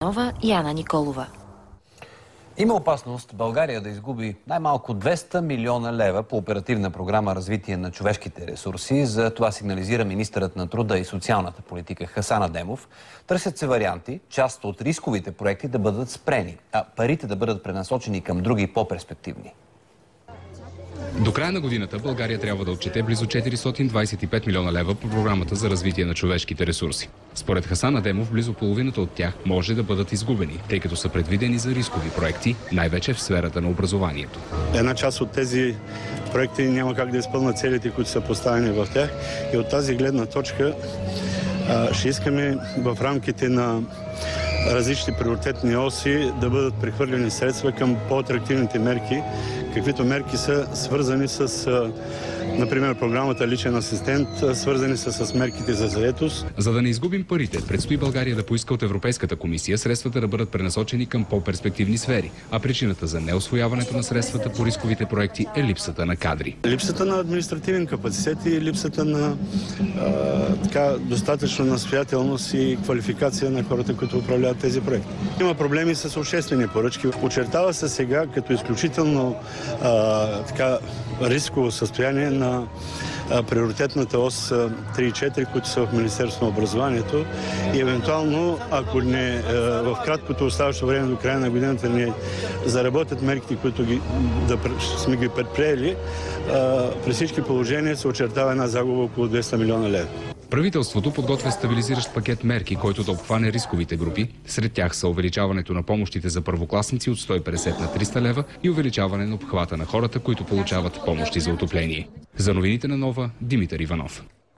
Нова и Ана Николова. Има опасност България да изгуби най-малко 200 милиона лева по оперативна програма развитие на човешките ресурси. За това сигнализира министърът на труда и социалната политика Хасан Адемов. Търсят се варианти част от рисковите проекти да бъдат спрени, а парите да бъдат пренасочени към други по-перспективни. До края на годината България трябва да отчете близо 425 милиона лева по програмата за развитие на човешките ресурси. Според Хасан Адемов, близо половината от тях може да бъдат изгубени, тъй като са предвидени за рискови проекти, най-вече в сферата на образованието. Една част от тези проекти няма как да изпълнят целите, които са поставени в тях. И от тази гледна точка ще искаме в рамките на различни приоритетни оси да бъдат прехвърлени средства към по-атрактивните мерки, каквито мерки са свързани с, например, програмата Личен асистент, свързани са с мерките за заетост. За да не изгубим парите, предстои България да поиска от Европейската комисия средствата да бъдат пренасочени към по-перспективни сфери, а причината за неусвояването на средствата по рисковите проекти е липсата на кадри. Липсата на административен капацитет и липсата на достатъчно настоятелност и квалификация на хората, които управляват тези проекти. Има проблеми с обществени поръчки. Очертава се сега като изключително рисково състояние на приоритетната ос 3 и 4, които са в Министерството на образованието и евентуално, ако не в краткото оставащо време до края на годината не заработят мерките, които сме ги предприели, при всички положения се очертава една загуба около 200 милиона лева. Правителството подготвя стабилизиращ пакет мерки, който да обхване рисковите групи. Сред тях са увеличаването на помощите за първокласници от 150 на 300 лева и увеличаване на обхвата на хората, които получават помощи за отопление. За новините на Нова, Димитър Иванов.